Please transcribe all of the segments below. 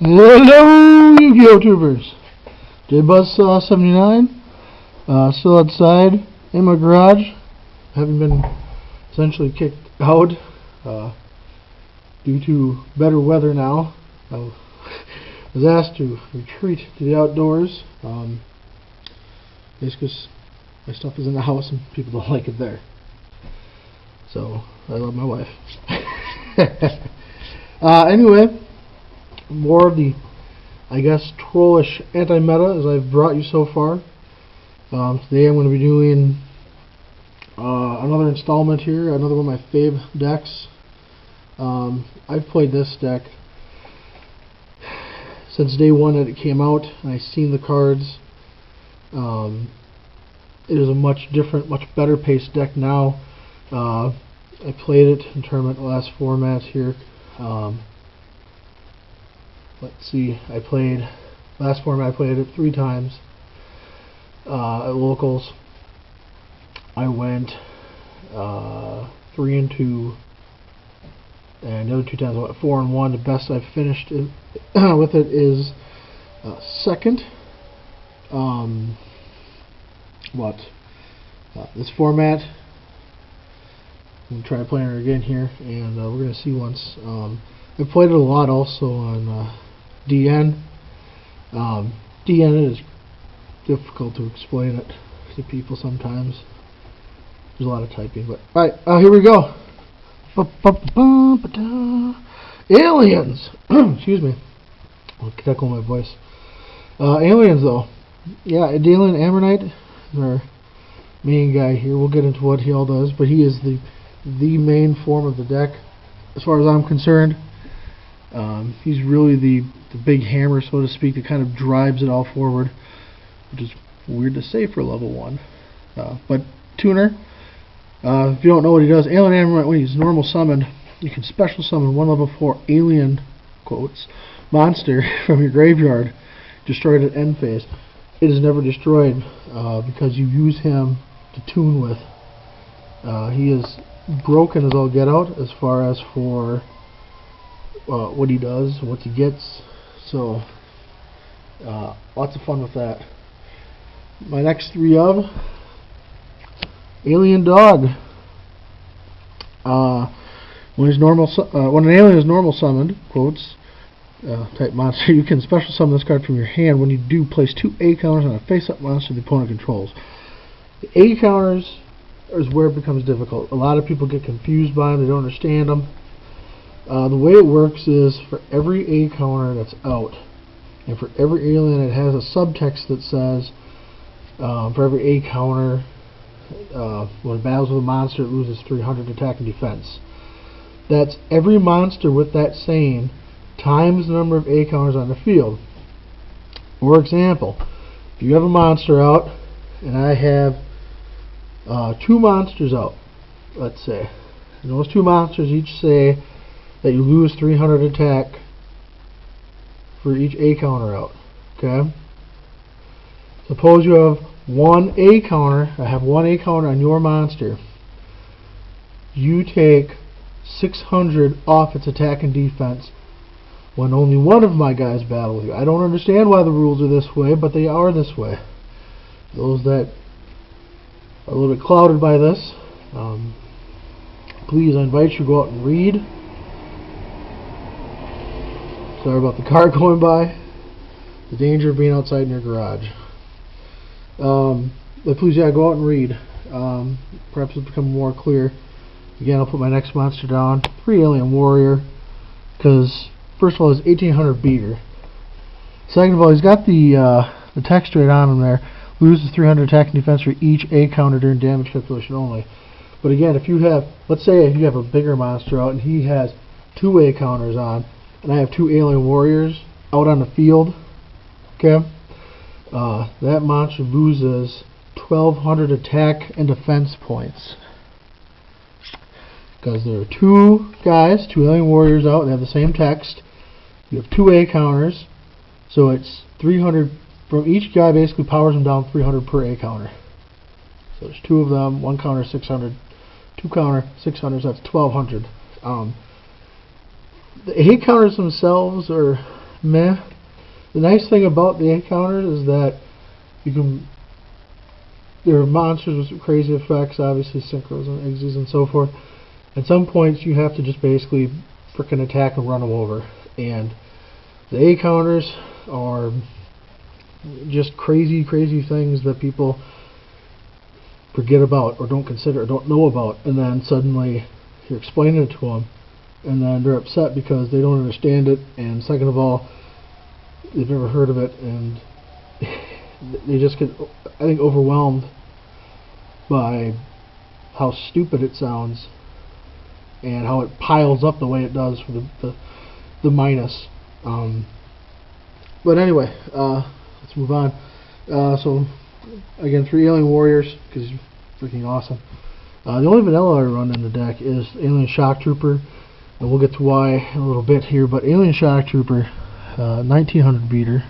Hello, Yugioh Troopers. JBuzz79, still outside in my garage, having been essentially kicked out due to better weather now. I was asked to retreat to the outdoors, just because my stuff is in the house and people don't like it there. So, I love my wife. Anyway, more of the, I guess, trollish anti-meta as I've brought you so far. Today I'm going to be doing another installment here, another one of my fave decks. I've played this deck since day one that it came out, and I've seen the cards. It is a much different, much better paced deck now. I played it in tournament last formats here. Let's see, last format I played it 3 times at locals. I went 3-2, and the other 2 times I went 4-1. The best I've finished with it is second. This format, I'm going to try playing it again here, and we're going to see once. I've played it a lot also on DN. DN is difficult to explain it to people sometimes. There's a lot of typing, but alright, here we go. Aliens! Excuse me. I'll echo my voice. Aliens, though. Yeah, Alien Ammonite is our main guy here. We'll get into what he all does, but he is the main form of the deck, as far as I'm concerned. He's really the big hammer, so to speak, that kind of drives it all forward, which is weird to say for level 1. But tuner, if you don't know what he does, Alien Ammonite, when he's normal summoned, you can special summon 1 level 4 alien, quotes, monster from your graveyard, destroyed at end phase. It is never destroyed because you use him to tune with. He is broken as all get out as far as for what he does, what he gets. So lots of fun with that. My next 3 of Alien Dog. When an alien is normal summoned, quotes, type monster, you can special summon this card from your hand. When you do, place 2 A counters on a face-up monster the opponent controls. The A counters is where it becomes difficult. A lot of people get confused by them, they don't understand them. The way it works is for every A counter that's out, and for every alien it has a subtext that says, for every A counter, when it battles with a monster, it loses 300 attack and defense. That's every monster with that saying times the number of A counters on the field. For example, if you have a monster out, and I have 2 monsters out, let's say, and those 2 monsters each say that you lose 300 attack for each A counter out. Okay? Suppose you have 1 A counter. I have 1 A counter on your monster. You take 600 off its attack and defense when only one of my guys battle with you. I don't understand why the rules are this way, but they are this way. Those that are a little bit clouded by this, please, I invite you to go out and read. Sorry about the car going by. The danger of being outside in your garage. But please, yeah, go out and read. Perhaps it'll become more clear. Again, I'll put my next monster down. 3 Alien Warrior. Because, first of all, it's 1800 beater. Second of all, he's got the text right on him there. Loses 300 attack and defense for each A counter during damage calculation only. But again, if you have, let's say you have a bigger monster out and he has 2 A counters on, and I have 2 Alien Warriors out on the field, okay, that monster loses 1200 attack and defense points. Because there are 2 guys, 2 Alien Warriors out, they have the same text. You have 2 A counters, so it's 300 from each guy, basically powers them down 300 per A counter. So there's 2 of them, 1 counter 600, 2 counter 600, so that's 1200. The A counters themselves are meh. The nice thing about the A counters is that you can. There are monsters with crazy effects, obviously synchros and exes and so forth. At some points, you have to just basically frickin' attack and run them over. And the A counters are just crazy, crazy things that people forget about or don't consider or don't know about, and then suddenly you're explaining it to them, and then they're upset because they don't understand it, and second of all, they've never heard of it, and they just get, I think, overwhelmed by how stupid it sounds and how it piles up the way it does for the minus. But anyway, let's move on. So again, 3 Alien Warriors, because he's freaking awesome. The only vanilla I run in the deck is Alien Shock Trooper, and we'll get to why in a little bit here. But Alien Shock Trooper, 1900 beater,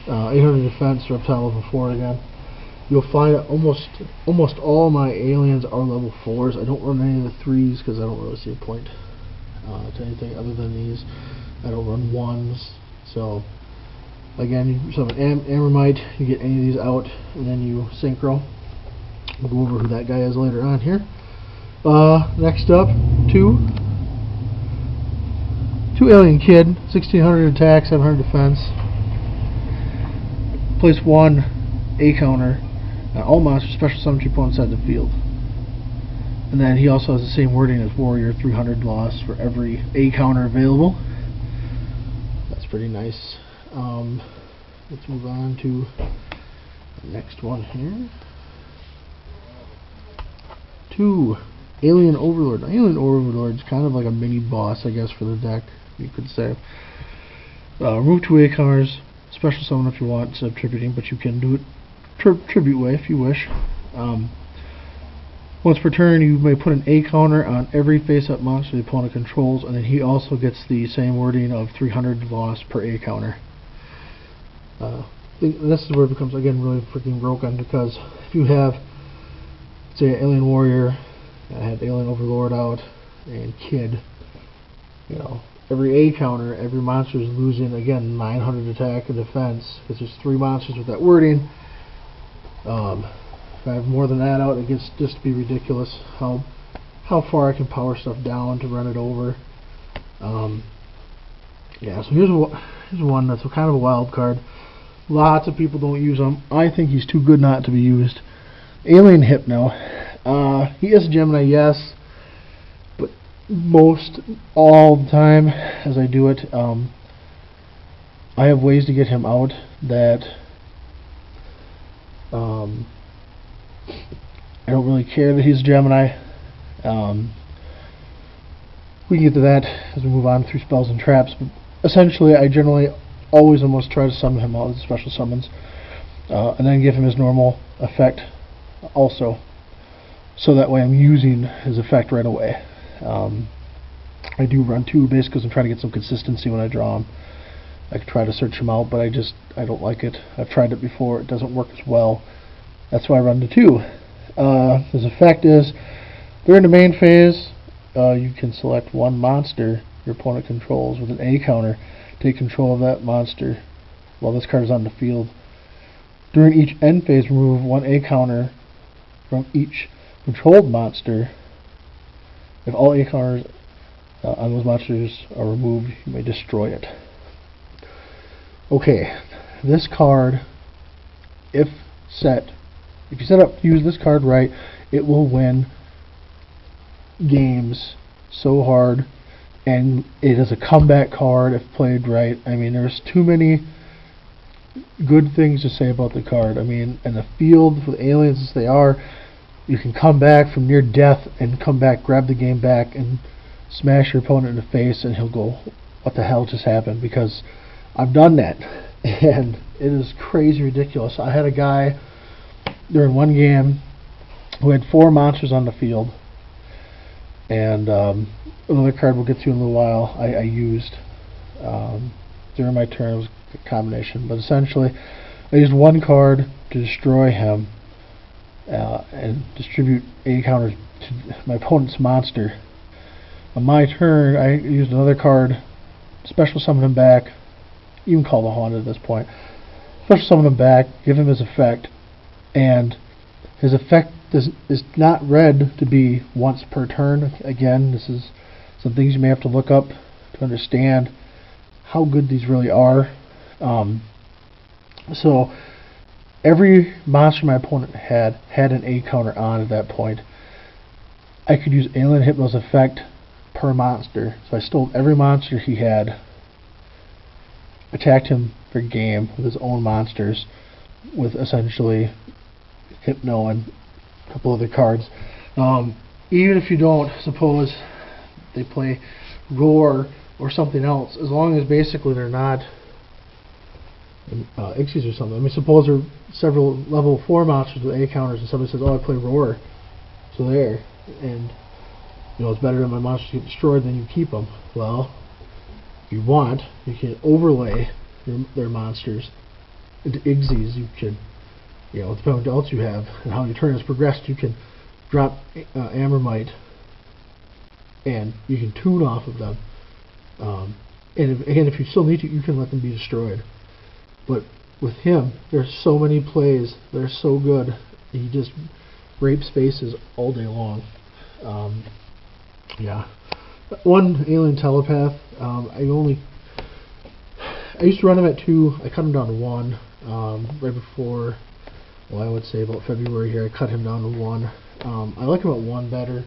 800 defense, reptile level 4 again. You'll find that almost all my aliens are level 4s. I don't run any of the 3s because I don't really see a point to anything other than these. I don't run 1s. So again, you summon Amramite, you get any of these out, and then you synchro. We'll go over who that guy is later on here. Next up, two Alien Kid, 1600 attack, 700 defense. Place 1 A counter. All monsters special summon to your opponent inside the field. And then he also has the same wording as Warrior, 300 loss for every A counter available. That's pretty nice. Let's move on to the next one here. 2 Alien Overlord. Now, Alien Overlord is kind of like a mini boss, I guess, for the deck, you could say. Remove 2 A counters, special summon if you want, instead of tributing, but you can do it tribute way if you wish. Once per turn, you may put an A counter on every face-up monster the opponent controls, and then he also gets the same wording of 300 loss per A counter. This is where it becomes, again, really freaking broken, because if you have, say, Alien Warrior, I had Alien Overlord out, and Kid, you know, every A counter, every monster is losing, again, 900 attack and defense, because there's 3 monsters with that wording. If I have more than that out, it gets just to be ridiculous how far I can power stuff down to run it over. Yeah, so here's one that's kind of a wild card. Lots of people don't use him. I think he's too good not to be used. Alien Hypno. He is a Gemini, yes, but most all the time as I do it, I have ways to get him out that I don't really care that he's a Gemini. We can get to that as we move on through spells and traps, but essentially I generally always almost try to summon him out with special summons, and then give him his normal effect also, so that way I'm using his effect right away. I do run 2 base because I'm trying to get some consistency when I draw him. I could try to search him out, but I don't like it. I've tried it before, it doesn't work as well. That's why I run to 2. His effect is, during the main phase, you can select 1 monster your opponent controls with an A counter. Take control of that monster while this card is on the field. During each end phase, remove 1 A counter from each controlled monster. If all A counters on those monsters are removed, you may destroy it. Okay, this card, if you set up to use this card right, it will win games so hard, and it is a comeback card if played right. I mean, there's too many good things to say about the card. I mean, in the field, for the aliens as they are, you can come back from near death and come back, grab the game back, and smash your opponent in the face, and he'll go, what the hell just happened? Because I've done that, and it is crazy ridiculous. I had a guy during one game who had 4 monsters on the field, and another card we'll get to in a little while I used during my turn. It was a combination, but essentially I used 1 card to destroy him and distribute A counters to my opponent's monster. On my turn, I used another card special summon him back, even call the Haunted at this point. Special summon him back, give him his effect, and his effect is not read to be once per turn. Again, this is some things you may have to look up to understand how good these really are. So every monster my opponent had an A counter on at that point. I could use Alien Hypno's effect per monster. So I stole every monster he had, attacked him for game with his own monsters, with essentially Hypno and a couple other cards. Even if you don't, suppose they play Roar or something else, as long as basically they're not Ixies or something. I mean, suppose there are several level 4 monsters with A counters and somebody says, oh, I play Roar, so there, and you know, it's better than my monsters get destroyed than you keep them. Well, if you want, you can overlay their monsters into Ixies. You can, you know, depending on what else you have and how your turn has progressed, you can drop Ammermite and you can tune off of them. And if you still need to, you can let them be destroyed. But with him, there's so many plays that are so good. He just rapes spaces all day long. Yeah. One Alien Telepath. I used to run him at 2. I cut him down to 1 right before. Well, I would say about February here. I cut him down to 1. I like him at 1 better.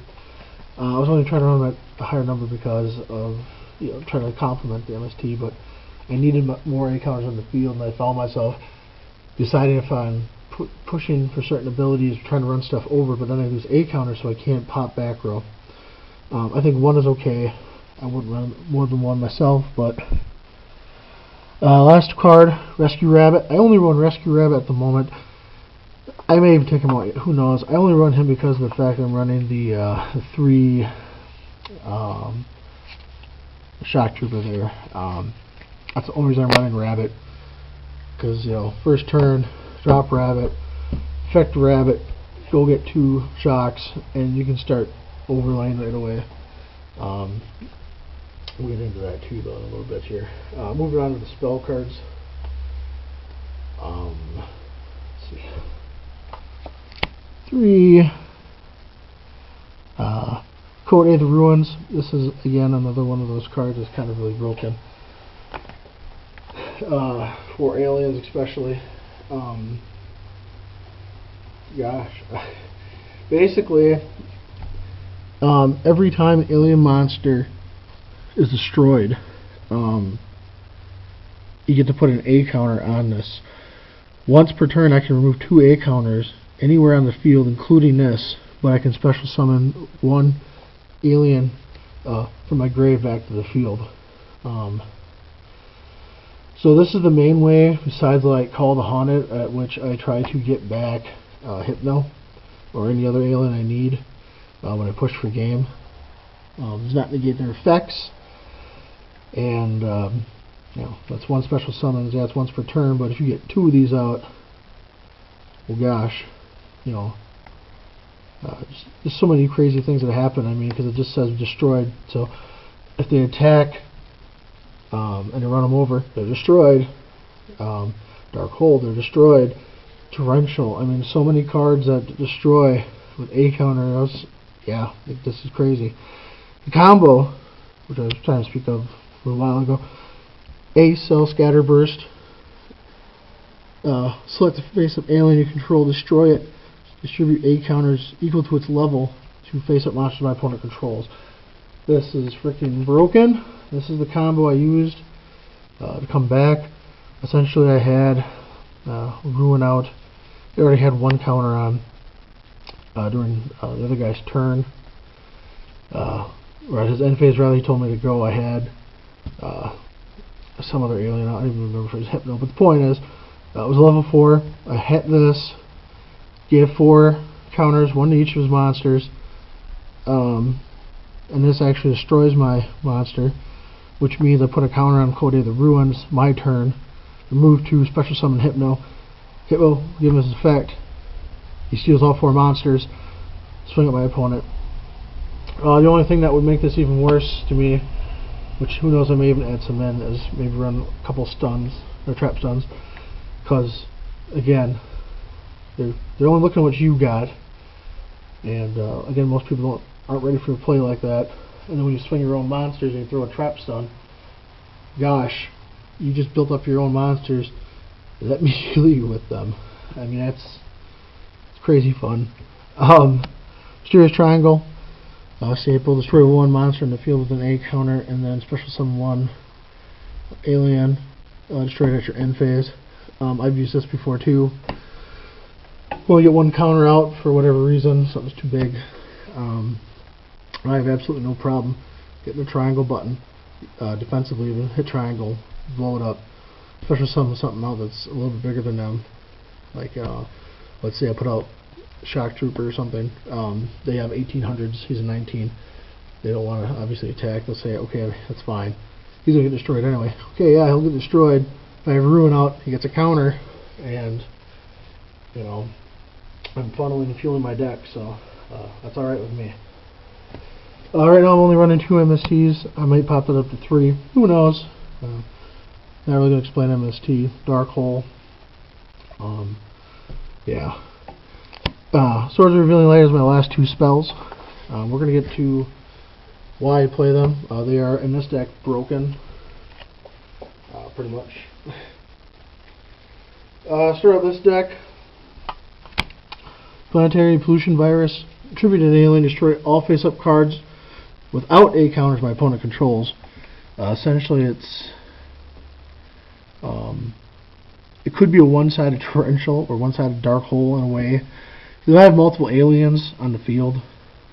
I was only trying to run him at a higher number because of, you know, trying to complement the MST, but I needed more A counters on the field, and I found myself deciding if I'm pushing for certain abilities, trying to run stuff over, but then I lose A counters, so I can't pop back row. I think 1 is okay. I wouldn't run more than 1 myself, but last card, Rescue Rabbit. I only run Rescue Rabbit at the moment. I may even take him out, who knows. I only run him because of the fact that I'm running the 3 Shock Trooper there. That's the only reason I'm running Rabbit. Because, you know, first turn, drop Rabbit, effect Rabbit, go get 2 shocks, and you can start overlaying right away. We'll get into that too, though, in a little bit here. Moving on to the spell cards. Let's see. 3 Code A the Ruins. This is again another one of those cards that's kind of really broken. For aliens especially. Gosh. Basically, every time an alien monster is destroyed, you get to put an A counter on this. Once per turn I can remove 2 A counters anywhere on the field, including this, but I can special summon 1 alien from my grave back to the field. So this is the main way, besides like Call the Haunted, at which I try to get back Hypno or any other alien I need when I push for game. Does not negate their effects, and you know, that's 1 special summons. Yeah, it's once per turn, but if you get 2 of these out, well, gosh, you know, just so many crazy things that happen. I mean, because it just says destroyed. So if they attack and they run them over, they're destroyed. Dark Hole, they're destroyed. Torrential. I mean, so many cards that destroy with A counters. Yeah, this is crazy. The combo, which I was trying to speak of a while ago. A Cell Scatterburst. Select the face-up alien you control, destroy it. Distribute A counters equal to its level to face-up monsters my opponent controls. This is freaking broken. This is the combo I used to come back. Essentially, I had Ruin out. They already had 1 counter on during the other guy's turn. Right, his end phase rally told me to go. I had some other alien. I don't even remember if it was Hypno. But the point is, it was level 4. I hit this. Gave 4 counters, 1 to each of his monsters. And this actually destroys my monster, which means I put a counter on Code A the Ruins, my turn. Remove 2, special summon Hypno. Hypno, give him his effect. He steals all 4 monsters. Swing at my opponent. The only thing that would make this even worse to me which who knows, I may even add some in as maybe run a couple stuns or trap stuns, because again, they're only looking at what you got, and again, most people aren't ready for a play like that. And then when you swing your own monsters and you throw a trap stun, gosh, you just built up your own monsters. Let me heal you with them. I mean, it's crazy fun. Mysterious Triangle. Staple, destroy one monster in the field with an A counter, and then special summon one alien, destroy it at your end phase. I've used this before too. Well, you get one counter out for whatever reason, something's too big. I have absolutely no problem getting the triangle button, defensively, even hit triangle, blow it up. Special summon something out that's a little bit bigger than them. Like, let's say I put out Shock Trooper or something. They have 1800s, he's a 19. They don't want to obviously attack. They'll say, okay, that's fine. He's going to get destroyed anyway. Okay, yeah, he'll get destroyed. If I have Ruin out, he gets a counter, and, you know, I'm funneling and fueling my deck, so that's alright with me. Right now I'm only running 2 MSTs. I might pop it up to 3. Who knows? Not really going to explain MST. Dark Hole. Yeah. Swords of Revealing Light is my last 2 spells. We're going to get to why I play them. They are, in this deck, broken. Pretty much. Start out this deck. Planetary Pollution Virus. Tribute an alien. Destroy all face-up cards without A counters my opponent controls. Essentially, it could be a one-sided torrential or one-sided dark hole in a way. If I have multiple aliens on the field,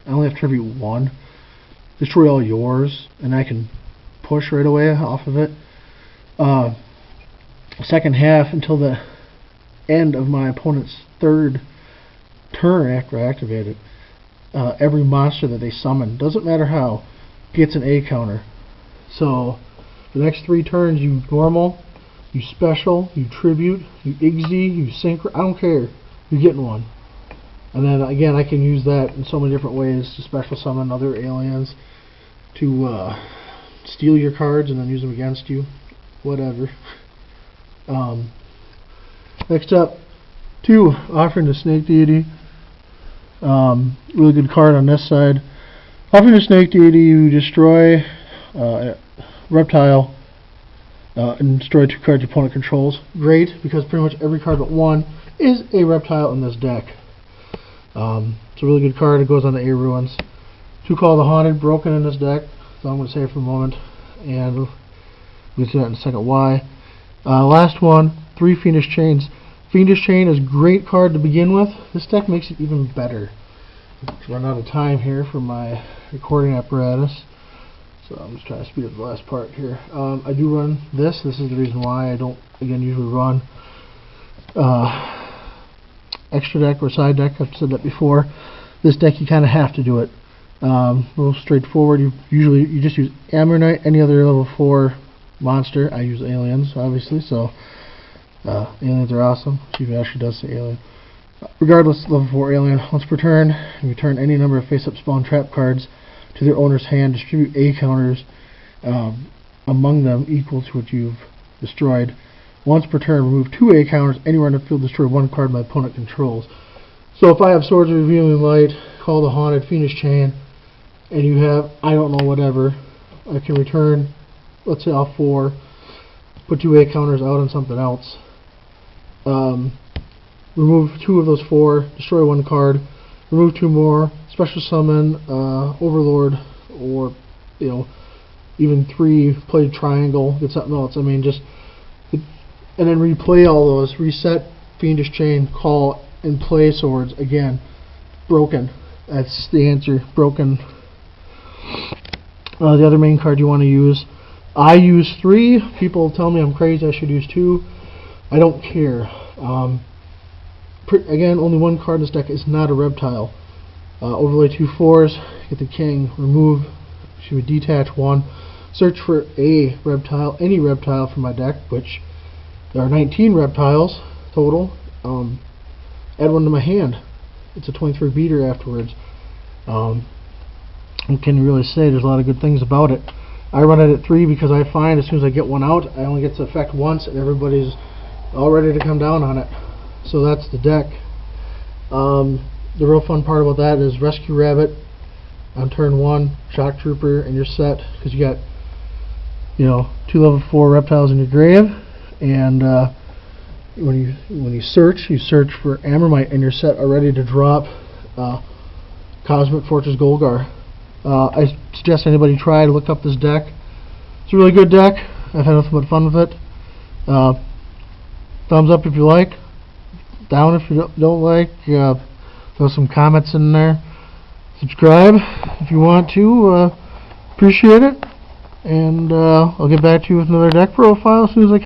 I only have to tribute 1. Destroy all yours, and I can push right away off of it. Second half until the end of my opponent's 3rd turn after I activate it. Every monster that they summon, doesn't matter how, gets an A counter. So the next 3 turns, you normal, you special, you tribute, you Igzy, you synchro, I don't care, you're getting one. And then again, I can use that in so many different ways to special summon other aliens, to steal your cards and then use them against you, whatever. Next up, 2, Offering to Snake Deity. Really good card on this side. Offering to Snake Deity, you destroy a reptile and destroy 2 cards your opponent controls. Great, because pretty much every card but 1 is a reptile in this deck. It's a really good card. It goes on the A Ruins. 2 Call the Haunted, broken in this deck. So I'm going to say it for a moment, and we'll see that in a second why. Last one, 3 Fiendish Chains. Fiendish Chain is a great card to begin with. This deck makes it even better. I've run out of time here for my recording apparatus, so I'm just trying to speed up the last part here. I do run this. This is the reason why I don't, again, usually run extra deck or side deck. I've said that before. This deck, you kind of have to do it. A little straightforward. You just use Ammonite, any other level 4 monster. I use aliens, obviously, so aliens are awesome. She actually does say alien. Regardless, level 4 alien. Once per turn, you return any number of face-up spawn trap cards to their owner's hand. Distribute A counters among them equal to what you've destroyed. Once per turn, remove 2 A counters anywhere in the field. Destroy 1 card my opponent controls. So if I have Swords of Revealing Light, Call the Haunted, Fiendish Chain, and you have, I don't know, whatever, I can return, let's say all 4, put 2 A counters out on something else. Remove 2 of those 4, destroy 1 card, remove 2 more, special summon Overlord, or even 3, play Triangle, get something else. I mean, and then replay all those, reset Fiendish Chain, call, and play swords again. Broken. That's the answer. Broken. The other main card you want to use, I use 3. People tell me I'm crazy, I should use 2. I don't care. Again, only 1 card in this deck is not a reptile. Overlay 2 4s, get the king, remove, detach 1, search for a reptile, any reptile from my deck, which there are 19 reptiles total. Add 1 to my hand. It's a 23 beater afterwards. What can you really say? There's a lot of good things about it. I run it at 3 because I find as soon as I get one out, I only get to effect once, and everybody's all ready to come down on it. So that's the deck. The real fun part about that is Rescue Rabbit on turn 1, Shock Trooper, and you're set because you got, you know, 2 level 4 reptiles in your grave, and when you search for Ammermite, and you're set already to drop Cosmic Fortress Golgar. I suggest anybody try to look up this deck. It's a really good deck. I've had nothing but fun with it. Thumbs up if you like, down if you don't like. Throw some comments in there. Subscribe if you want to. Appreciate it. And I'll get back to you with another deck profile as soon as I can.